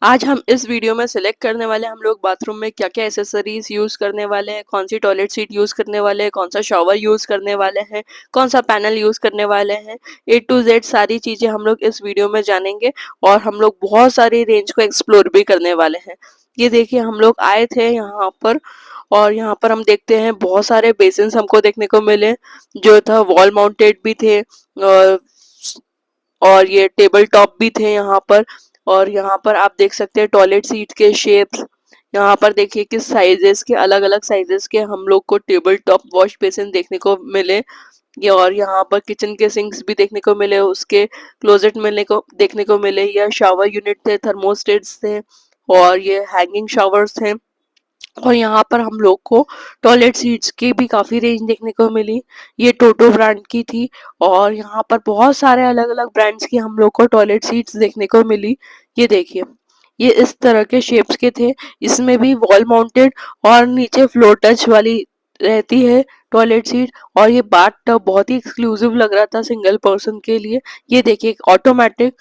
आज हम इस वीडियो में सिलेक्ट करने वाले हैं हम लोग बाथरूम में क्या-क्या एक्सेसरीज यूज़ करने वाले हैं, कौन-सी टॉयलेट सीट यूज़ करने वाले हैं, कौन-सा शॉवर यूज़ करने वाले हैं, कौन-सा पैनल यूज़ करने वाले हैं। ए टू ज़ेड सारी चीज़ें हम लोग इस वीडियो में जानेंगे और हम लोग बहुत सारी रेंज को एक्सप्लोर भी करने वाले हैं। ये देखिए हम लोग आए थे यहाँ पर और यहाँ पर हम देखते हैं बहुत सारे बेसिन्स हमको देखने को मिले, जो था वॉल माउंटेड भी थे और ये टेबल टॉप भी थे यहाँ पर। और यहाँ पर आप देख सकते हैं टॉयलेट सीट के शेप्स। यहाँ पर देखिए किस साइजेस के अलग अलग साइजेस के हम लोग को टेबल टॉप वॉश बेसिन देखने को मिले। ये और यहाँ पर किचन के सिंक्स भी देखने को मिले, उसके क्लोजेट मिलने को देखने को मिले, या शावर यूनिट थे, थर्मोस्टेट्स थे और ये हैंगिंग शावर्स थे। और यहाँ पर हम लोग को टॉयलेट सीट्स की भी काफ़ी रेंज देखने को मिली। ये टोटो ब्रांड की थी और यहाँ पर बहुत सारे अलग अलग ब्रांड्स की हम लोग को टॉयलेट सीट्स देखने को मिली। ये देखिए ये इस तरह के शेप्स के थे, इसमें भी वॉल माउंटेड और नीचे फ्लोर टच वाली रहती है टॉयलेट सीट। और ये बाथ टब बहुत ही एक्सक्लूसिव लग रहा था सिंगल पर्सन के लिए। ये देखिए एक ऑटोमेटिक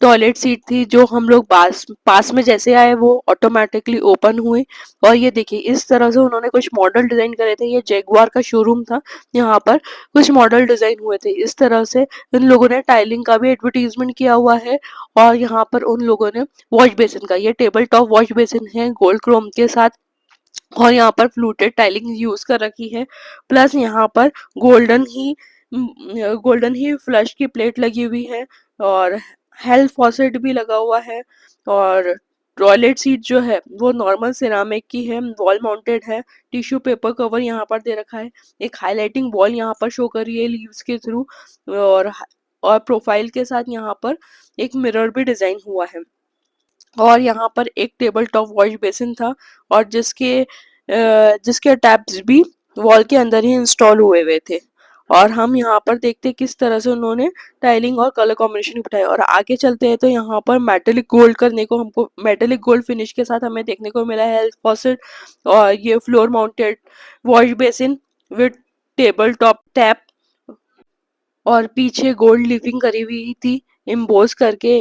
टॉयलेट सीट थी, जो हम लोग पास पास में जैसे आए वो ऑटोमेटिकली ओपन हुई। और ये देखिए इस तरह से उन्होंने कुछ मॉडल डिजाइन करे थे। ये जैगुआर का शोरूम था, यहाँ पर कुछ मॉडल डिजाइन हुए थे इस तरह से। इन लोगों ने टाइलिंग का भी एडवर्टीजमेंट किया हुआ है। और यहाँ पर उन लोगों ने वॉश बेसिन का, ये टेबल टॉप वॉश बेसिन है गोल्ड क्रोम के साथ, और यहाँ पर फ्लूटेड टाइलिंग यूज कर रखी है। प्लस यहाँ पर गोल्डन ही गोल्डन ही फ्लश की प्लेट लगी हुई है और हेल्थ फॉसेट भी लगा हुआ है। और टॉयलेट सीट जो है वो नॉर्मल सिरामिक की है, वॉल माउंटेड है। टिश्यू पेपर कवर यहाँ पर दे रखा है। एक हाईलाइटिंग वॉल यहाँ पर शो कर रही है लीव्स के थ्रू। और और प्रोफाइल के साथ यहाँ पर एक मिरर भी डिजाइन हुआ है। और यहाँ पर एक टेबल टॉप वॉश बेसिन था और जिसके टैप्स भी वॉल के अंदर ही इंस्टॉल हुए हुए थे। और हम यहाँ पर देखते हैं किस तरह से उन्होंने टाइलिंग और कलर कॉम्बिनेशन बिठाया। और आगे चलते हैं तो यहाँ पर मेटेलिक गोल्ड करने को हमको मेटेलिक गोल्ड फिनिश के साथ हमें देखने को मिला है हेल्थ फॉसेट। और ये floor mounted wash basin with table top tap, और पीछे गोल्ड लीफिंग करी हुई थी इम्बोस करके,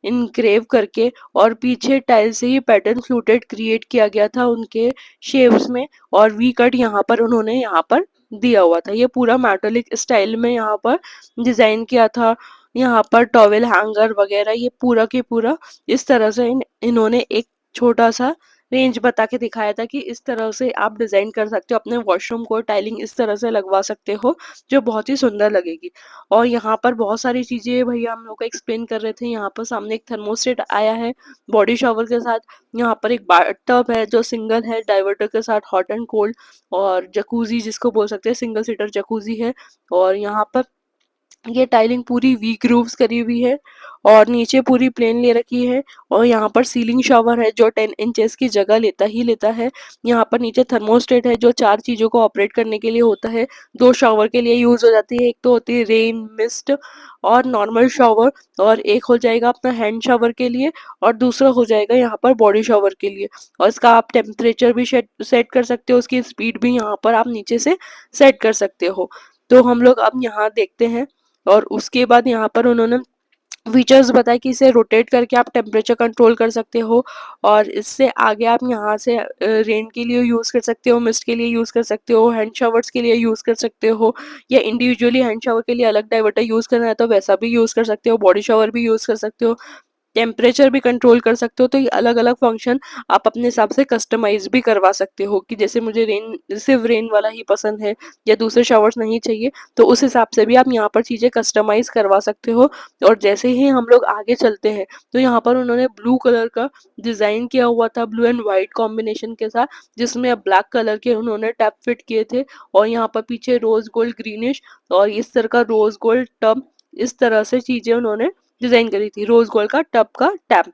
इनक्रेव करके। और पीछे टाइल से ही पैटर्न फ्लूटेड क्रिएट किया गया था उनके शेप्स में। और वी कट यहाँ पर उन्होंने यहाँ पर दिया हुआ था। ये पूरा मेटालिक स्टाइल में यहाँ पर डिजाइन किया था। यहाँ पर टॉवेल हैंगर वगैरह ये पूरा के पूरा इस तरह से इन्होंने एक छोटा सा रेंज बता के दिखाया था कि इस तरह से आप डिजाइन कर सकते हो अपने वॉशरूम को, टाइलिंग इस तरह से लगवा सकते हो जो बहुत ही सुंदर लगेगी। और यहाँ पर बहुत सारी चीजें भैया हम लोग को एक्सप्लेन कर रहे थे। यहाँ पर सामने एक थर्मोस्टेट आया है बॉडी शॉवर के साथ। यहाँ पर एक बाथटब है जो सिंगल है डाइवर्टर के साथ, हॉट एंड कोल्ड। और जकूजी जिसको बोल सकते हैं, सिंगल सीटर जकूजी है। और यहाँ पर ये टाइलिंग पूरी वी ग्रूव्स करी हुई है और नीचे पूरी प्लेन ले रखी है। और यहाँ पर सीलिंग शावर है जो 10 इंचेस की जगह लेता ही लेता है। यहाँ पर नीचे थर्मोस्टेट है जो 4 चीज़ों को ऑपरेट करने के लिए होता है। 2 शावर के लिए यूज हो जाती है, एक तो होती है रेन मिस्ट और नॉर्मल शावर, और एक हो जाएगा अपना हैंड शावर के लिए, और दूसरा हो जाएगा यहाँ पर बॉडी शावर के लिए। और इसका आप टेम्परेचर भी सेट कर सकते हो, उसकी स्पीड भी यहाँ पर आप नीचे से सेट कर सकते हो। तो हम लोग अब यहाँ देखते हैं। और उसके बाद यहाँ पर उन्होंने फीचर्स बताया कि इसे रोटेट करके आप टेम्परेचर कंट्रोल कर सकते हो। और इससे आगे आप यहाँ से रेन के लिए यूज़ कर सकते हो, मिस्ट के लिए यूज़ कर सकते हो, हैंड शावर्स के लिए यूज़ कर सकते हो, या इंडिविजुअली हैंड शावर के लिए अलग डाइवर्टर यूज़ करना है तो वैसा भी यूज़ कर सकते हो, बॉडी शावर भी यूज़ कर सकते हो, टेम्परेचर भी कंट्रोल कर सकते हो। तो ये अलग अलग फंक्शन आप अपने हिसाब से कस्टमाइज भी करवा सकते हो कि जैसे मुझे सिर्फ रेन वाला ही पसंद है या दूसरे शावर्स नहीं चाहिए, तो उस हिसाब से भी आप यहाँ पर चीज़ें कस्टमाइज करवा सकते हो। और जैसे ही हम लोग आगे चलते हैं तो यहाँ पर उन्होंने ब्लू कलर का डिज़ाइन किया हुआ था, ब्लू एंड वाइट कॉम्बिनेशन के साथ, जिसमें ब्लैक कलर के उन्होंने टैप फिट किए थे। और यहाँ पर पीछे रोज गोल्ड ग्रीनिश और इस तरह का रोज गोल्ड टब, इस तरह से चीज़ें उन्होंने डिजाइन करी थी, रोज गोल्ड का टब का टैप।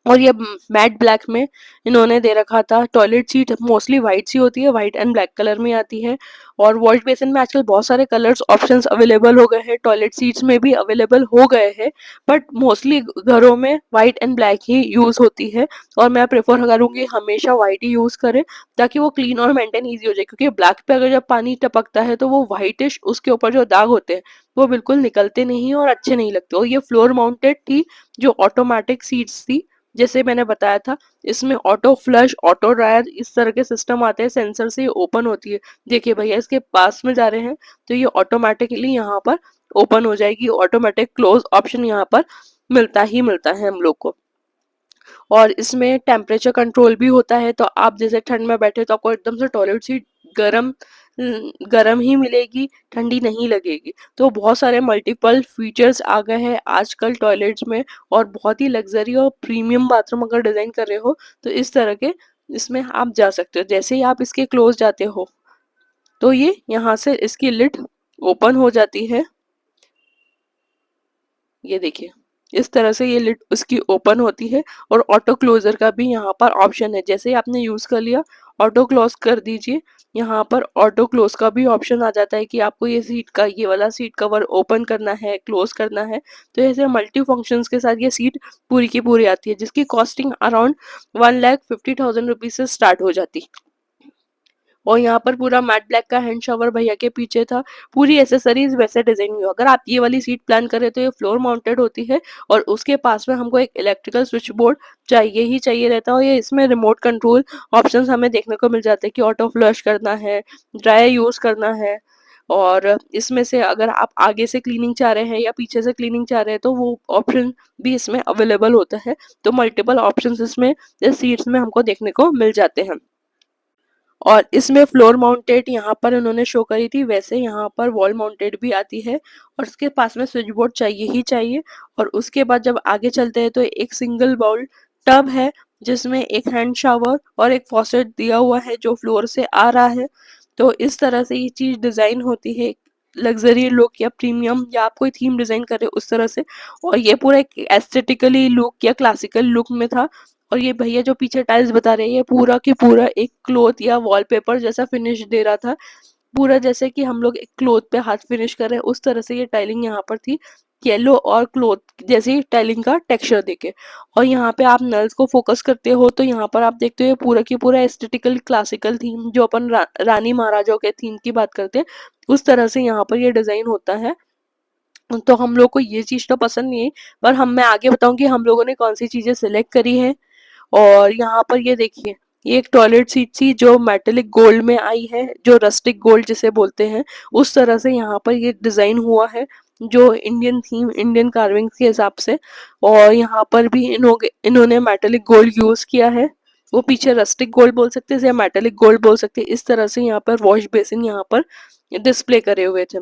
और ये मैट ब्लैक में इन्होंने दे रखा था। टॉयलेट सीट मोस्टली वाइट सी होती है, वाइट एंड ब्लैक कलर में आती है। और वॉश बेसिन में आजकल बहुत सारे कलर्स ऑप्शंस अवेलेबल हो गए हैं, टॉयलेट सीट्स में भी अवेलेबल हो गए हैं, बट मोस्टली घरों में white and black he use होती है। और मैं प्रेफर करूंगी हमेशा वाइट ही यूज करें ताकि वो क्लीन और मेंटेन ईजी हो जाए, क्योंकि ब्लैक पे अगर जब पानी टपकता है तो वो व्हाइटिश उसके ऊपर जो दाग होते हैं वो बिल्कुल निकलते नहीं और अच्छे नहीं लगते। और ये फ्लोर माउंटेड थी जो ऑटोमेटिक सीट्स थी, जैसे मैंने बताया था, इसमें ऑटो फ्लश, ऑटो ड्रायर इस तरह के सिस्टम आते हैं, सेंसर से ये ओपन होती है। देखिए भैया इसके पास में जा रहे हैं तो ये ऑटोमेटिकली यहाँ पर ओपन हो जाएगी, ऑटोमेटिक क्लोज ऑप्शन यहाँ पर मिलता ही मिलता है हम लोग को। और इसमें टेम्परेचर कंट्रोल भी होता है, तो आप जैसे ठंड में बैठे तो आपको एकदम से टॉयलेट सीट गरम गरम ही मिलेगी, ठंडी नहीं लगेगी। तो बहुत सारे मल्टीपल फीचर्स आ गए हैं आजकल टॉयलेट्स में, और बहुत ही लग्जरी और प्रीमियम बाथरूम अगर डिजाइन कर रहे हो तो इस तरह के इसमें आप जा सकते हो। जैसे ही आप इसके क्लोज जाते हो तो ये यहाँ से इसकी लिड ओपन हो जाती है। ये देखिए इस तरह से ये लिड उसकी ओपन होती है, और ऑटो क्लोजर का भी यहाँ पर ऑप्शन है। जैसे ही आपने यूज कर लिया ऑटो क्लोज कर दीजिए, यहाँ पर ऑटो क्लोज का भी ऑप्शन आ जाता है कि आपको ये सीट का ये वाला सीट कवर ओपन करना है, क्लोज करना है। तो ऐसे मल्टी फंक्शंस के साथ ये सीट पूरी की पूरी आती है, जिसकी कॉस्टिंग अराउंड 1,50,000 रुपीज से स्टार्ट हो जाती है। और यहाँ पर पूरा मैट ब्लैक का हैंड शावर भैया के पीछे था, पूरी एसेसरीज वैसे डिजाइन हुई। अगर आप ये वाली सीट प्लान करें तो ये फ्लोर माउंटेड होती है, और उसके पास में हमको एक इलेक्ट्रिकल स्विच बोर्ड चाहिए ही चाहिए रहता है। और ये इसमें रिमोट कंट्रोल ऑप्शंस हमें देखने को मिल जाते हैं कि ऑटो फ्लश करना है, ड्राई यूज करना है, और इसमें से अगर आप आगे से क्लीनिंग चाह रहे हैं या पीछे से क्लीनिंग चाह रहे हैं तो वो ऑप्शन भी इसमें अवेलेबल होता है। तो मल्टीपल ऑप्शंस इसमें इस सीट्स में हमको देखने को मिल जाते हैं। और इसमें फ्लोर माउंटेड यहाँ पर उन्होंने शो करी थी, वैसे यहाँ पर वॉल माउंटेड भी आती है, और उसके पास में स्विच बोर्ड चाहिए ही चाहिए। और उसके बाद जब आगे चलते हैं तो एक सिंगल बाउल टब है, जिसमें एक हैंड शावर और एक फॉसेट दिया हुआ है जो फ्लोर से आ रहा है। तो इस तरह से ये चीज डिजाइन होती है, लग्जरी लुक या प्रीमियम या आप कोई थीम डिजाइन करे उस तरह से। और ये पूरा एक एस्थेटिकली लुक या क्लासिकल लुक में था। और ये भैया जो पीछे टाइल्स बता रहे हैं ये पूरा की पूरा एक क्लॉथ या वॉलपेपर जैसा फिनिश दे रहा था, पूरा जैसे कि हम लोग एक क्लॉथ पे हाथ फिनिश कर रहे हैं उस तरह से ये टाइलिंग यहाँ पर थी, येलो और क्लॉथ जैसी टाइलिंग का टेक्सचर देके। और यहाँ पे आप नल्स को फोकस करते हो तो यहाँ पर आप देखते हो ये पूरा की पूरा एस्थेटिकल क्लासिकल थीम, जो अपन रानी महाराजाओं के थीम की बात करते हैं उस तरह से यहाँ पर ये डिजाइन होता है। तो हम लोग को ये चीज तो पसंद नहीं है, पर मैं आगे बताऊंगी हम लोगों ने कौन सी चीजें सिलेक्ट करी है। और यहाँ पर ये देखिए ये एक टॉयलेट सीट थी जो मेटेलिक गोल्ड में आई है, जो रस्टिक गोल्ड जिसे बोलते हैं उस तरह से यहाँ पर ये डिजाइन हुआ है, जो इंडियन थीम इंडियन कार्विंग के हिसाब से। और यहाँ पर भी इन्होंने मेटेलिक गोल्ड यूज किया है, वो पीछे रस्टिक गोल्ड बोल सकते हैं या मेटेलिक गोल्ड बोल सकते हैं, इस तरह से यहाँ पर वॉश बेसिन यहाँ पर डिस्प्ले करे हुए थे।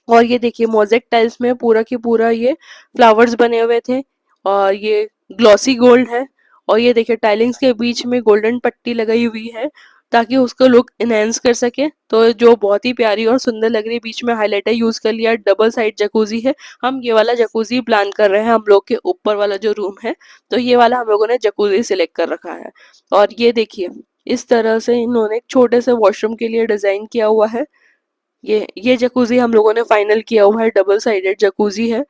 और ये देखिए मोज़ेक टाइल्स में पूरा की पूरा ये फ्लावर्स बने हुए थे, और ये ग्लॉसी गोल्ड है। और ये देखिए टाइलिंग्स के बीच में गोल्डन पट्टी लगाई हुई है ताकि उसका लुक इनहेंस कर सके, तो जो बहुत ही प्यारी और सुंदर लग रही है। बीच में हाइलाइटर यूज कर लिया, डबल साइड जकूजी है। हम ये वाला जकूजी प्लान कर रहे हैं, हम लोग के ऊपर वाला जो रूम है तो ये वाला हम लोगों ने जकूजी सिलेक्ट कर रखा है। और ये देखिए इस तरह से इन्होंने एक छोटे से वॉशरूम के लिए डिजाइन किया हुआ है। ये जकूजी हम लोगों ने फाइनल किया हुआ है, डबल साइडेड जकूजी है,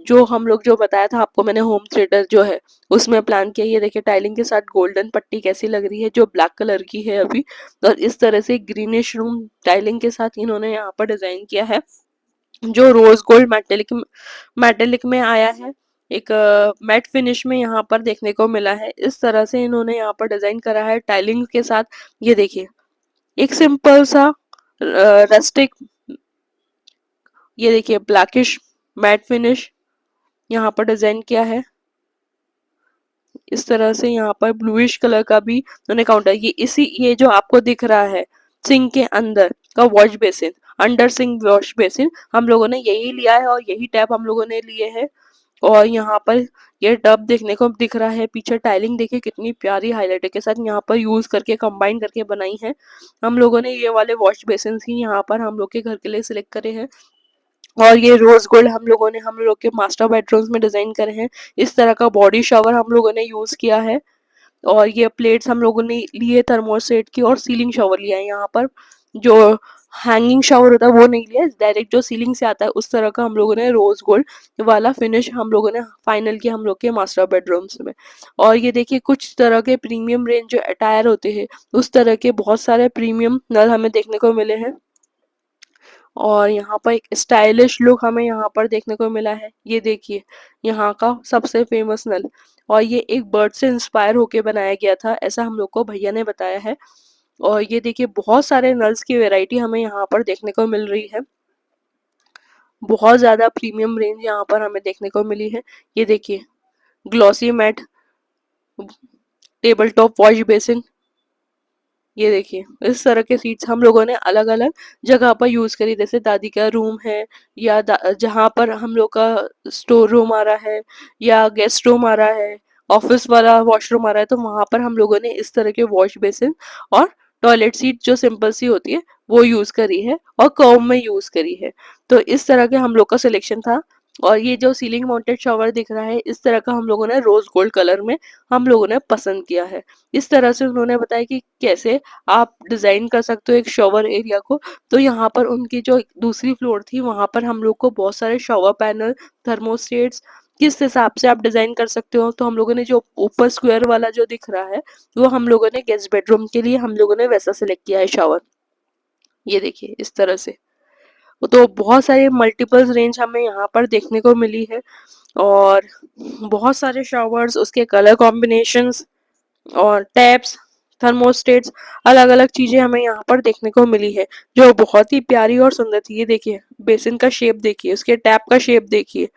जो हम लोग जो बताया था आपको मैंने होम थिएटर जो है उसमें प्लान किया। ये देखिए टाइलिंग के साथ गोल्डन पट्टी कैसी लग रही है, जो ब्लैक कलर की है अभी। और इस तरह से ग्रीनिश रूम टाइलिंग के साथ इन्होंने यहाँ पर डिजाइन किया है, जो रोज गोल्ड मेटेलिक में आया है, एक मैट फिनिश में यहाँ पर देखने को मिला है। इस तरह से इन्होंने यहाँ पर डिजाइन करा है टाइलिंग के साथ। ये देखिए एक सिंपल सा रस्टिक, ये देखिए ब्लैकिश मैट फिनिश यहाँ पर डिजाइन किया है। इस तरह से यहाँ पर ब्लूइश कलर का भी उन्होंने काउंटर, ये जो आपको दिख रहा है सिंक के अंदर का wash basin, under sink wash basin हम लोगों ने यही लिया है और यही टैप हम लोगों ने लिए हैं। और यहाँ पर ये टब देखने को दिख रहा है, पीछे टाइलिंग देखिए कितनी प्यारी हाईलाइटर के साथ यहाँ पर यूज करके कंबाइन करके बनाई है। हम लोगों ने ये वाले वॉश बेसिन ही यहाँ पर हम लोग के घर के लिए सिलेक्ट करे हैं। और ये रोज गोल्ड हम लोगों ने हम लोग के मास्टर बेडरूम्स में डिजाइन करे हैं। इस तरह का बॉडी शावर हम लोगों ने यूज किया है। और ये प्लेट्स हम लोगों ने लिए थर्मोसेट की, और सीलिंग शावर लिया है यहाँ पर। जो हैंगिंग शावर होता है वो नहीं लिया, डायरेक्ट जो सीलिंग से आता है उस तरह का हम लोगों ने रोज गोल्ड वाला फिनिश हम लोगों ने फाइनल किया हम लोग के मास्टर बेडरूम्स में। और ये देखिए कुछ तरह के प्रीमियम रेंज जो अटायर होते हैं उस तरह के बहुत सारे प्रीमियम नल हमें देखने को मिले हैं। और यहाँ पर एक स्टाइलिश लुक हमें यहाँ पर देखने को मिला है। ये देखिए यहाँ का सबसे फेमस नल, और ये एक बर्ड से इंस्पायर होके बनाया गया था, ऐसा हम लोग को भैया ने बताया है। और ये देखिए बहुत सारे नल्स की वैरायटी हमें यहाँ पर देखने को मिल रही है। बहुत ज़्यादा प्रीमियम रेंज यहाँ पर हमें देखने को मिली है। ये देखिए glossy matte table top wash basin, ये देखिए इस तरह के सीट्स हम लोगों ने अलग अलग जगह पर यूज करी, जैसे दादी का रूम है या जहाँ पर हम लोग का स्टोर रूम आ रहा है या गेस्ट रूम आ रहा है, ऑफिस वाला वॉशरूम आ रहा है, तो वहां पर हम लोगों ने इस तरह के वॉश बेसिन और टॉयलेट सीट जो सिंपल सी होती है वो यूज करी है और कर्व में यूज करी है। तो इस तरह के हम लोग का सिलेक्शन था। और ये जो सीलिंग माउंटेड शॉवर दिख रहा है इस तरह का हम लोगों ने रोज गोल्ड कलर में हम लोगों ने पसंद किया है। इस तरह से उन्होंने बताया कि कैसे आप डिजाइन कर सकते हो एक शॉवर एरिया को। तो यहाँ पर उनकी जो दूसरी फ्लोर थी वहां पर हम लोग को बहुत सारे शॉवर पैनल, थर्मोस्टेट्स किस हिसाब से आप डिजाइन कर सकते हो, तो हम लोगों ने जो ऊपर स्क्वायर वाला जो दिख रहा है वो हम लोगों ने गेस्ट बेडरूम के लिए हम लोगों ने वैसा सिलेक्ट किया है शॉवर। ये देखिए इस तरह से। तो बहुत सारे मल्टीपल रेंज हमें यहाँ पर देखने को मिली है और बहुत सारे शॉवर्स, उसके कलर कॉम्बिनेशंस और टैप्स, थर्मोस्टेट्स, अलग अलग चीजें हमें यहाँ पर देखने को मिली है जो बहुत ही प्यारी और सुंदर थी। ये देखिए बेसिन का शेप देखिए, उसके टैप का शेप देखिए,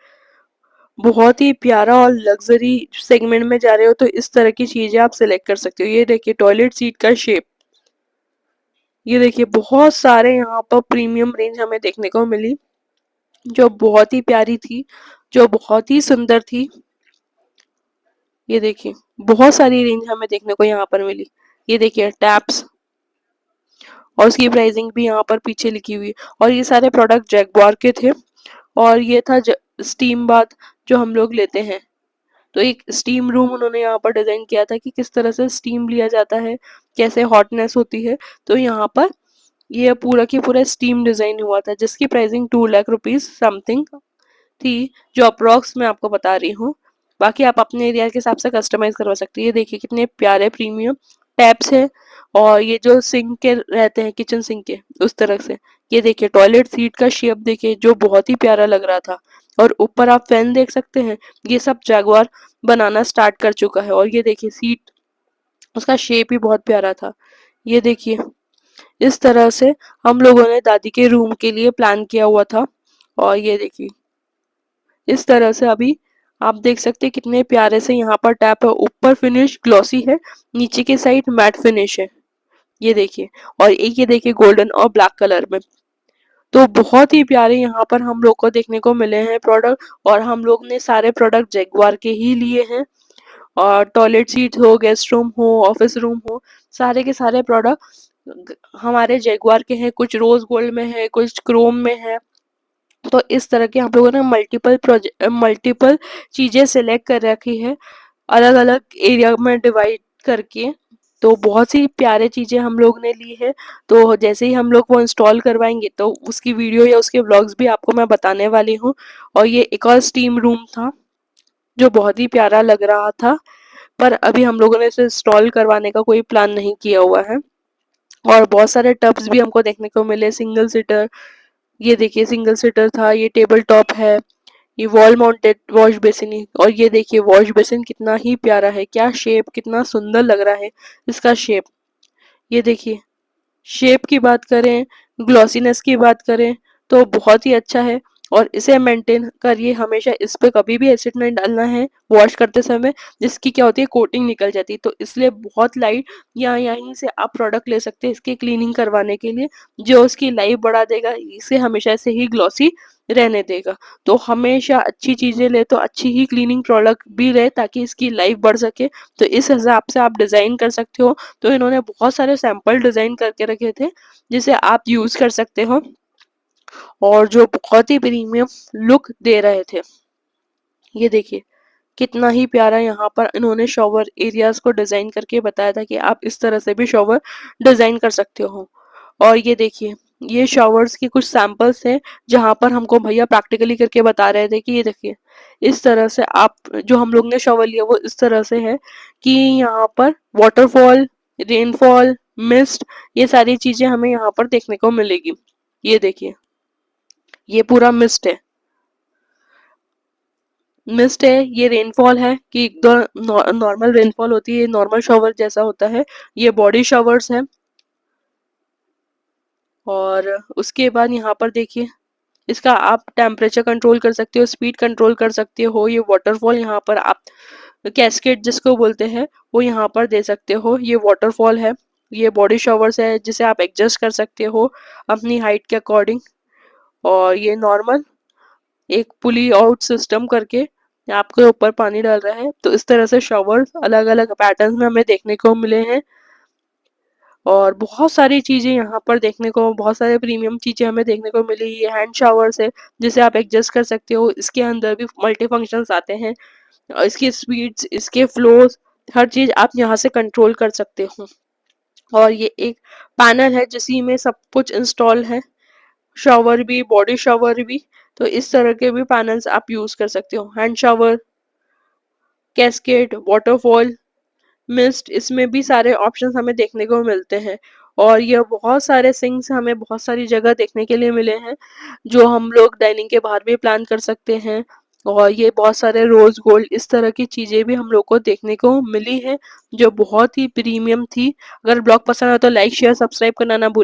बहुत ही प्यारा। और लग्जरी सेगमेंट में जा रहे हो तो इस तरह की चीजें आप सिलेक्ट कर सकते हो। ये देखिए टॉयलेट सीट का शेप, ये देखिए बहुत सारे यहाँ पर प्रीमियम रेंज हमें देखने को मिली जो बहुत ही प्यारी थी, जो बहुत ही सुंदर थी। ये देखिए बहुत सारी रेंज हमें देखने को यहाँ पर मिली। ये देखिए टैप्स और उसकी प्राइसिंग भी यहाँ पर पीछे लिखी हुई है। और ये सारे प्रोडक्ट जैगुआर के थे। और ये था स्टीम बाथ जो हम लोग लेते हैं। तो एक स्टीम रूम उन्होंने यहाँ पर डिजाइन किया था कि किस तरह से स्टीम लिया जाता है, कैसे हॉटनेस होती है। तो यहाँ पर ये पूरा की पूरा स्टीम डिजाइन हुआ था जिसकी प्राइसिंग 2 लाख रुपीज समथिंग थी, जो अप्रोक्स मैं आपको बता रही हूँ। बाकी आप अपने एरिया के हिसाब से कस्टमाइज करवा सकते हैं। ये देखिए कितने प्यारे प्रीमियम टैप्स है। और ये जो सिंक के रहते हैं किचन सिंक के उस तरह से। ये देखिए टॉयलेट सीट का शेप देखिए जो बहुत ही प्यारा लग रहा था। और ऊपर आप फैन देख सकते हैं, ये सब जैगुआर बनाना स्टार्ट कर चुका है। और ये देखिए सीट, उसका शेप ही बहुत प्यारा था। ये देखिए इस तरह से हम लोगों ने दादी के रूम के लिए प्लान किया हुआ था। और ये देखिए इस तरह से अभी आप देख सकते हैं कितने प्यारे से यहाँ पर टैप है। ऊपर फिनिश ग्लॉसी है, नीचे की साइड मैट फिनिश है। ये देखिए, और एक ये देखिए गोल्डन और ब्लैक कलर में। तो बहुत ही प्यारे यहाँ पर हम लोग को देखने को मिले हैं प्रोडक्ट। और हम लोग ने सारे प्रोडक्ट जैगुआर के ही लिए हैं। और टॉयलेट सीट हो, गेस्ट रूम हो, ऑफिस रूम हो, सारे के सारे प्रोडक्ट हमारे जैगुआर के हैं। कुछ रोज गोल्ड में है, कुछ क्रोम में है। तो इस तरह के हम लोगों ने मल्टीपल चीजें सेलेक्ट कर रखी है अलग अलग एरिया में डिवाइड करके। तो बहुत सी प्यारे चीजें हम लोग ने ली है। तो जैसे ही हम लोग वो इंस्टॉल करवाएंगे तो उसकी वीडियो या उसके व्लॉग्स भी आपको मैं बताने वाली हूँ। और ये एक और स्टीम रूम था जो बहुत ही प्यारा लग रहा था, पर अभी हम लोगों ने इसे इंस्टॉल करवाने का कोई प्लान नहीं किया हुआ है। और बहुत सारे टब्स भी हमको देखने को मिले सिंगल सीटर। ये देखिए सिंगल सीटर था, ये टेबल टॉप है, ये वॉल माउंटेड वॉश बेसिन है। और ये देखिए वॉश बेसिन कितना ही प्यारा है, क्या शेप, कितना सुंदर लग रहा है इसका शेप। ये देखिए शेप की बात करें, ग्लॉसीनेस की बात करें तो बहुत ही अच्छा है। और इसे मेंटेन करिए हमेशा, इस पे कभी भी एसिड नहीं डालना है वॉश करते समय, जिसकी क्या होती है कोटिंग निकल जाती है। तो इसलिए बहुत लाइट या यहीं से आप प्रोडक्ट ले सकते हैं इसकी क्लीनिंग करवाने के लिए, जो उसकी लाइफ बढ़ा देगा, इसे हमेशा से ही ग्लॉसी रहने देगा। तो हमेशा अच्छी चीजें ले तो अच्छी ही क्लीनिंग प्रोडक्ट भी रहे ताकि इसकी लाइफ बढ़ सके। तो इस हिसाब से आप डिजाइन कर सकते हो। तो इन्होंने बहुत सारे सैंपल डिजाइन करके रखे थे जिसे आप यूज कर सकते हो और जो बहुत ही प्रीमियम लुक दे रहे थे। ये देखिए कितना ही प्यारा यहाँ पर इन्होंने शॉवर एरियाज को डिजाइन करके बताया था कि आप इस तरह से भी शॉवर डिजाइन कर सकते हो। और ये देखिए ये शॉवर्स की कुछ सैंपल्स हैं जहाँ पर हमको भैया प्रैक्टिकली करके बता रहे थे कि ये देखिए इस तरह से आप, जो हम लोग ने शॉवर लिया वो इस तरह से है कि यहाँ पर वाटरफॉल, रेनफॉल, मिस्ट, ये सारी चीजें हमें यहाँ पर देखने को मिलेगी। ये देखिए ये पूरा मिस्ट है। मिस्ट है, ये रेनफॉल है कि नॉर्मल रेनफॉल होती है, नॉर्मल शावर जैसा होता है। ये बॉडी शावर्स है। और उसके बाद यहाँ पर देखिए, इसका आप टेम्परेचर कंट्रोल कर सकते हो, स्पीड कंट्रोल कर सकते हो। ये वाटरफॉल यहाँ पर आप कैस्केड जिसको बोलते हैं वो यहाँ पर दे सकते हो। ये वाटरफॉल है। ये बॉडी शावर्स है जिसे आप एडजस्ट कर सकते हो अपनी हाइट के अकॉर्डिंग। और ये नॉर्मल एक पुली आउट सिस्टम करके आपके ऊपर पानी डाल रहा है। तो इस तरह से शावर अलग अलग पैटर्न में हमें देखने को मिले हैं। और बहुत सारी चीज़ें यहाँ पर देखने को, बहुत सारे प्रीमियम चीज़ें हमें देखने को मिली। ये हैंड शावर्स है जिसे आप एडजस्ट कर सकते हो। इसके अंदर भी मल्टी फंक्शंस आते हैं और इसकी स्पीड्स, इसके फ्लोज, हर चीज़ आप यहाँ से कंट्रोल कर सकते हो। और ये एक पैनल है जिसी में सब कुछ इंस्टॉल है, शावर भी, बॉडी शावर भी। तो इस तरह के भी पैनल्स आप यूज़ कर सकते हो। Hand shower, cascade, waterfall, mist, इसमें भी सारे ऑप्शंस हमें देखने को मिलते हैं। और ये बहुत सारे सिंक्स हमें बहुत सारी जगह देखने के लिए मिले हैं जो हम लोग डाइनिंग के बाहर भी प्लान कर सकते हैं। और ये बहुत सारे रोज गोल्ड, इस तरह की चीज़ें भी हम लोग को देखने को मिली हैं जो बहुत ही प्रीमियम थी। अगर ब्लॉग पसंद आया तो लाइक शेयर सब्सक्राइब करना ना भूलें।